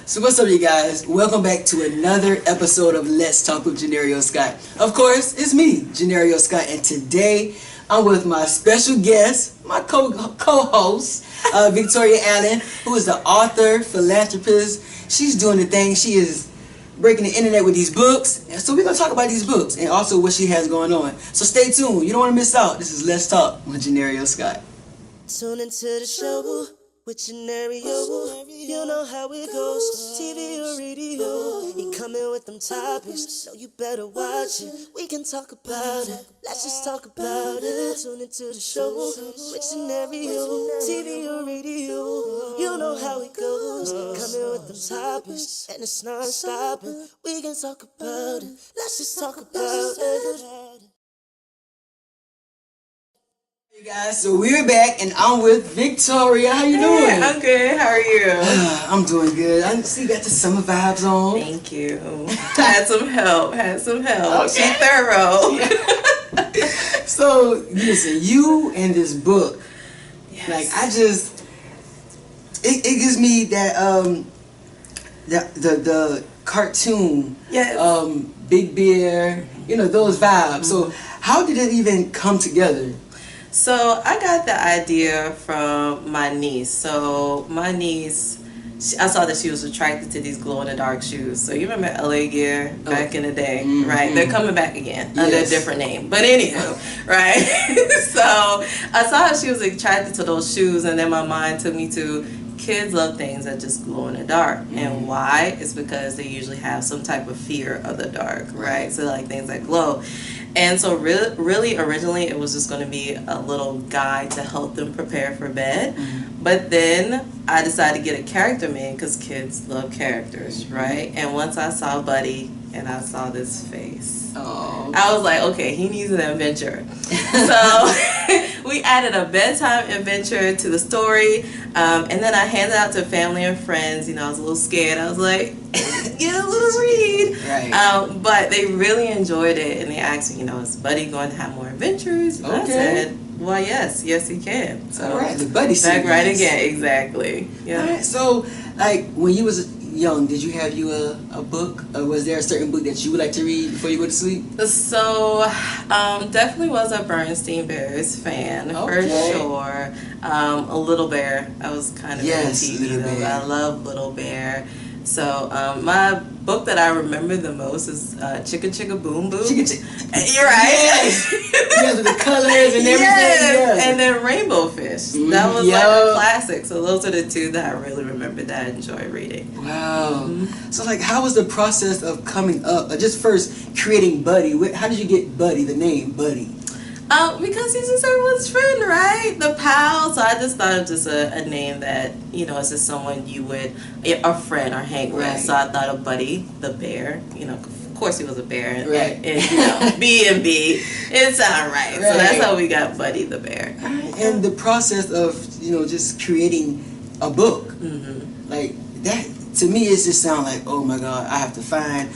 So what's up, you guys? Welcome back to another episode of Let's Talk with Johneri'O Scott. Of course, it's me, Johneri'O Scott, and today I'm with my special guest, my co-host, Victoria Allen, who is the author, philanthropist. She's doing the thing. She is breaking the internet with these books. And so we're going to talk about these books and also what she has going on. So stay tuned. You don't want to miss out. This is Let's Talk with Johneri'O Scott. Tune into the show with Johneri'O. You know how it goes, TV or radio. He coming with them topics, so you better watch it. We can talk about it, let's just talk about it. Tune into the show with Johneri'O, TV or radio. You know how it goes, coming with them topics, and it's non-stopping. We can talk about it, let's just talk about it. Hey guys, so we're back and I'm with Victoria. How you doing? Hey, I'm good. How are you? I'm doing good. I see you got the summer vibes on. Thank you. Had some help. Okay. She thorough. So listen, you and this book, Yes. like it gives me that the cartoon, Yes. Big Bear, those vibes. So how did it even come together? So I got the idea from my niece. So my niece, I saw that she was attracted to these glow-in-the-dark shoes. So you remember LA Gear back in the day, right? They're coming back again under a different name. But anywho, right? So I saw she was attracted to those shoes, and then my mind took me to kids love things that just glow in the dark. And why? It's because they usually have some type of fear of the dark, right? So like things that glow. And so really originally it was just going to be a little guide to help them prepare for bed. But then I decided to get a character made because kids love characters, right? And once I saw Buddy and I saw this face, I was like, okay, he needs an adventure. So we added a bedtime adventure to the story. And then I handed out to family and friends. I was a little scared. I was like, get a little read. Right. But they really enjoyed it. And they asked me, is Buddy going to have more adventures? And I said, well, yes, he can. So, all right, the Buddy series. Back right again, exactly. Yeah. All right, so like when you was young, did you have a book, or was there a certain book that you would like to read before you go to sleep? So definitely was a Bernstein Bears fan for sure. A Little Bear, I was kind of into TV though. I love Little Bear. So my book that I remember the most is Chicka Chicka Boom Boom. You're right. Yes. Yes, with the colors and everything. Yes. And then Rainbow Fish. That was like a classic. So those are the two that I really remember that I enjoy reading. Wow. So like, how was the process of coming up? Just first creating Buddy. How did you get Buddy? The name Buddy. Because he's just everyone's friend, right? The pal. So I just thought of just a name that, it's just someone you would, a friend or hang with. So I thought of Buddy, the bear. Of course he was a bear. And B and B. It sounded right. So that's how we got Buddy the bear. And the process of, just creating a book. Like that, to me, it just sounds like, oh my God, I have to find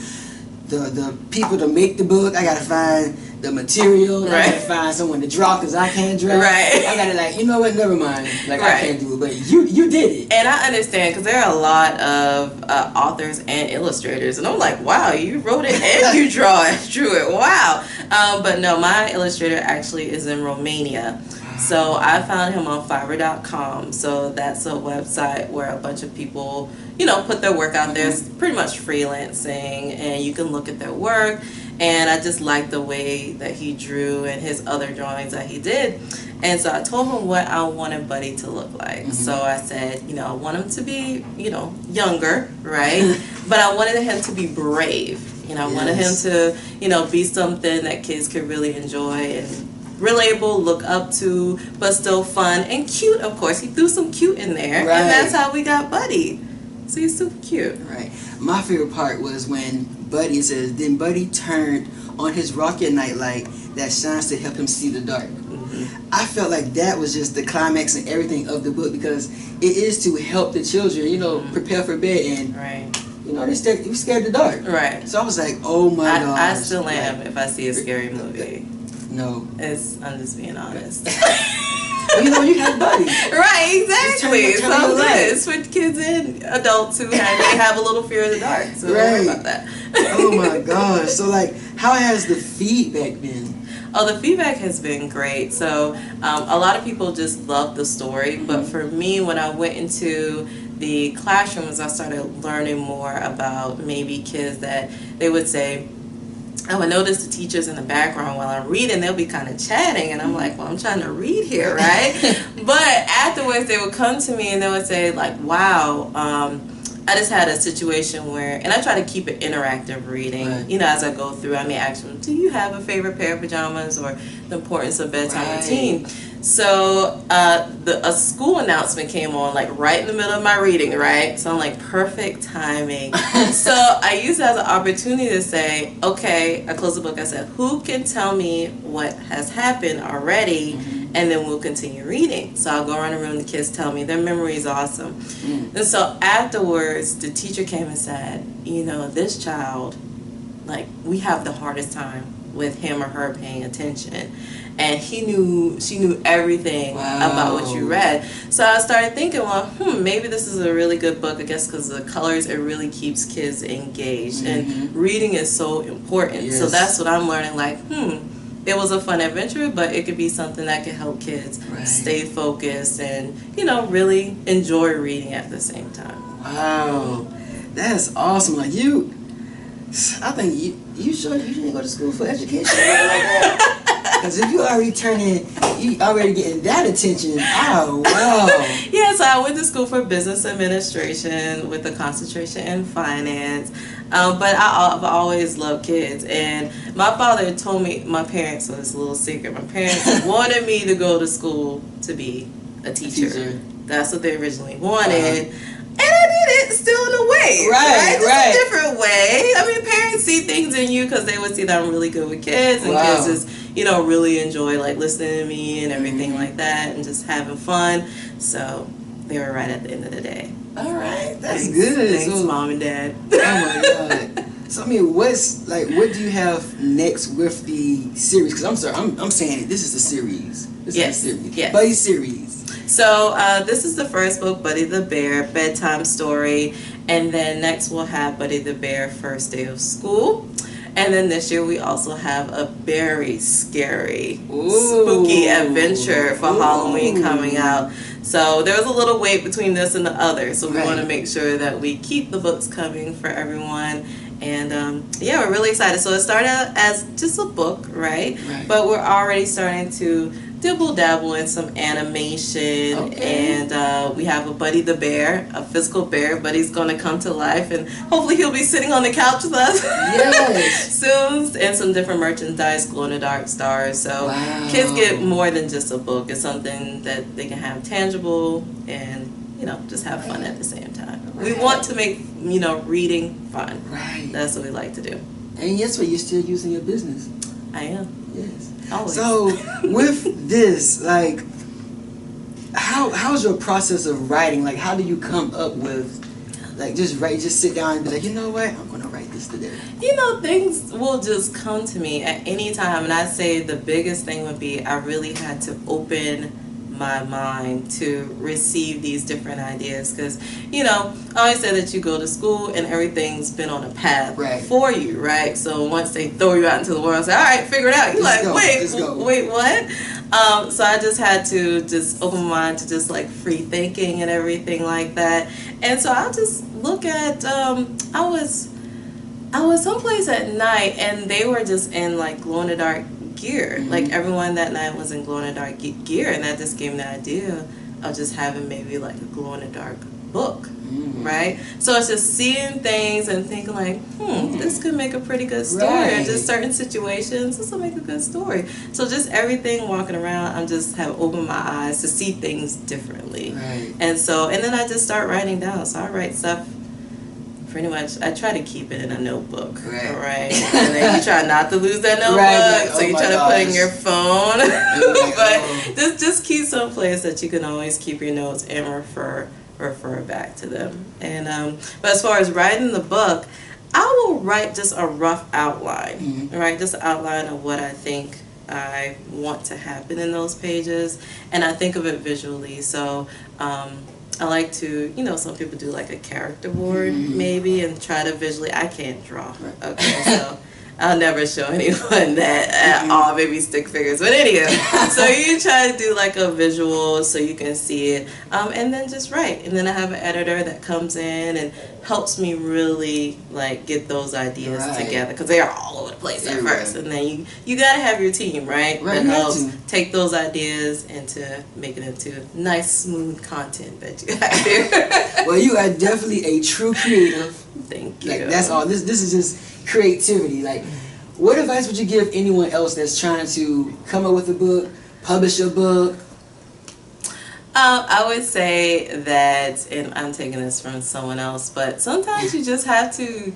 the people to make the book. I gotta find the material. I gotta find someone to draw because I can't draw. I gotta never mind. I can't do it, but you did it. And I understand because there are a lot of authors and illustrators, and I'm like, wow, you wrote it and you drew it. Wow. But no, my illustrator actually is in Romania. So I found him on Fiverr.com. So that's a website where a bunch of people, put their work out there. It's pretty much freelancing, and you can look at their work. And I just liked the way that he drew and his other drawings that he did. And so I told him what I wanted Buddy to look like. So I said, I want him to be, younger, right? But I wanted him to be brave. I wanted him to, be something that kids could really enjoy and relatable, look up to, but still fun and cute. Of course, he threw some cute in there, and that's how we got Buddy. So he's super cute. Right. My favorite part was when Buddy says, then Buddy turned on his rocket night light that shines to help him see the dark. I felt like that was just the climax and everything of the book, because it is to help the children, prepare for bed, and they're scared of the dark. Right. So I was like, oh my God. I still am if I see a scary movie. No. I'm just being honest. You have buddies. Right, exactly. Turn So your light. it's for kids and adults who may have a little fear of the dark. So don't worry about that. Oh my gosh. So like, how has the feedback been? Oh, the feedback has been great. So a lot of people just love the story. But for me, when I went into the classrooms, I started learning more about maybe kids that they would say, I would notice the teachers in the background while I'm reading, they'll be kind of chatting, and I'm like, well, I'm trying to read here, right? But afterwards, they would come to me and they would say, like, wow, I just had a situation where, and I try to keep it interactive reading, Right. as I go through. I may ask them, do you have a favorite pair of pajamas, or the importance of bedtime Right. routine? So a school announcement came on like right in the middle of my reading, right? So I'm like, perfect timing. So I used it as an opportunity to say, okay, I closed the book. I said, who can tell me what has happened already? And then we'll continue reading. So I'll go around the room, the kids tell me. Their memory is awesome. And so afterwards, the teacher came and said, this child, like, we have the hardest time with him or her paying attention. And she knew everything about what you read. So I started thinking, well, maybe this is a really good book, I guess, because the colors, it really keeps kids engaged. And reading is so important. Yes. So that's what I'm learning, like, it was a fun adventure, but it could be something that could help kids stay focused and, really enjoy reading at the same time. Wow. That's awesome. Like I think you sure you didn't go to school for education? Because if you already getting that attention, oh wow. Yeah, so I went to school for business administration with a concentration in finance. But I've always loved kids. And my father told me, my parents, so it's a little secret, my parents wanted me to go to school to be a teacher. That's what they originally wanted. And I did it still in a way, right? Just a different way. I mean, parents see things in you because they would see that I'm really good with kids, and kids just, really enjoy like listening to me and everything like that, and just having fun. So they were right at the end of the day. All right, that's good. Thanks, Mom and Dad. Oh my God. So I mean, what do you have next with the series? Because I'm sorry, I'm saying it. This is the series. This is the series. Yes. Buddy series. So this is the first book, Buddy the Bear, bedtime story. And then next we'll have Buddy the Bear, first day of school. And then this year we also have a very scary, spooky adventure for Halloween coming out. So there was a little wait between this and the other. So we want to make sure that we keep the books coming for everyone. And we're really excited. So it started out as just a book, right? But we're already starting to dibble-dabble in some animation, and we have a Buddy the Bear, a physical bear. Buddy's going to come to life, and hopefully he'll be sitting on the couch with us soon, and some different merchandise, glow-in-the-dark stars. So kids get more than just a book. It's something that they can have tangible and, just have fun at the same time. We want to make, reading fun. That's what we like to do. And yes, but you're still using your business. I am. Yes. Always. So with this, like, how's your process of writing? Like, how do you come up with, like, just sit down and be like, you know what, I'm gonna write this today? Things will just come to me at any time, and I'd say the biggest thing would be I really had to open my mind to receive these different ideas, because I always say that you go to school and everything's been on a path for you, right? So once they throw you out into the world and say, all right, figure it out, you're like, wait, what? So I just had to just open my mind to just like free thinking and everything like that. And so I'll just look at I was someplace at night, and they were just in like glow-in-the-dark gear. Like everyone that night was in glow-in-the-dark gear, and that just gave me the idea of just having maybe like a glow-in-the-dark book, right? So it's just seeing things and thinking like, this could make a pretty good story. Or just certain situations, this will make a good story. So just everything walking around, I'm just have opened my eyes to see things differently. And then I just start writing down. So I write stuff. Pretty much, I try to keep it in a notebook, right? And then you try not to lose that notebook, so you try to put it in your phone. But just keep some place that you can always keep your notes and refer back to them. And but as far as writing the book, I will write just a rough outline, right? Just an outline of what I think I want to happen in those pages, and I think of it visually. So I like to, some people do like a character board maybe and try to visually. I can't draw. Okay, so I'll never show anyone that at all, maybe stick figures. But anyhow, so you try to do like a visual so you can see it, and then just write. And then I have an editor that comes in and helps me really like get those ideas together, because they are all over the place at first. And then you got to have your team, right? That helps take those ideas into make it into nice, smooth content that you have there. Well, you are definitely a true creative. Thank you. Like, that's all. This is just creativity. Like, what advice would you give anyone else that's trying to come up with a book, publish a book? I would say that, and I'm taking this from someone else, but sometimes you just have to,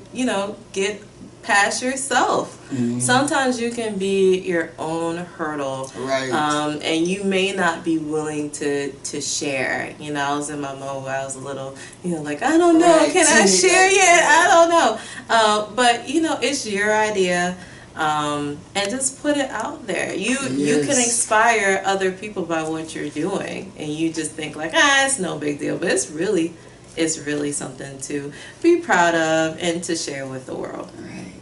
get past yourself. Sometimes you can be your own hurdle, right? And you may not be willing to share. I was in my mode where I was a little, like, I don't know, can I share yet? I don't know. But it's your idea. And just put it out there. You can inspire other people by what you're doing, and you just think like, it's no big deal, but it's really something to be proud of and to share with the world. Right.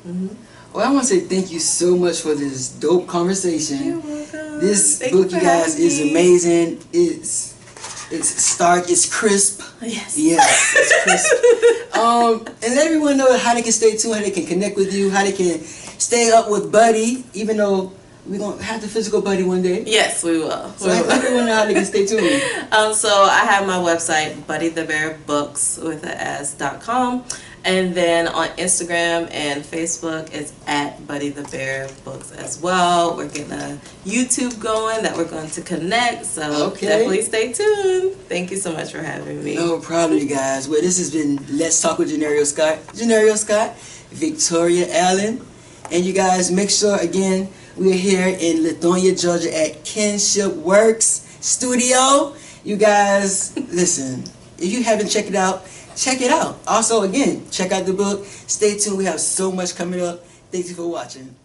Well, I want to say thank you so much for this dope conversation. You're welcome. This book, you guys, is amazing. It's stark. It's crisp. Yes. Yes, it's crisp. And let everyone know how they can stay tuned, how they can connect with you, how they can stay up with Buddy, even though we're going to have the physical Buddy one day. Yes, we will. So let everyone know how they can stay tuned. So I have my website, buddythebearbooks.com. And then on Instagram and Facebook, it's at Buddy the Bear Books as well. We're getting a YouTube going that we're going to connect, so definitely stay tuned. Thank you so much for having me. No problem, you guys. Well, this has been Let's Talk with Johneri'O Scott. Johneri'O Scott, Victoria Allen. And you guys, make sure, again, we're here in Lithonia, Georgia at Kinship Works Studio. You guys, listen, if you haven't checked it out, check it out. Also, again, check out the book. Stay tuned. We have so much coming up. Thank you for watching.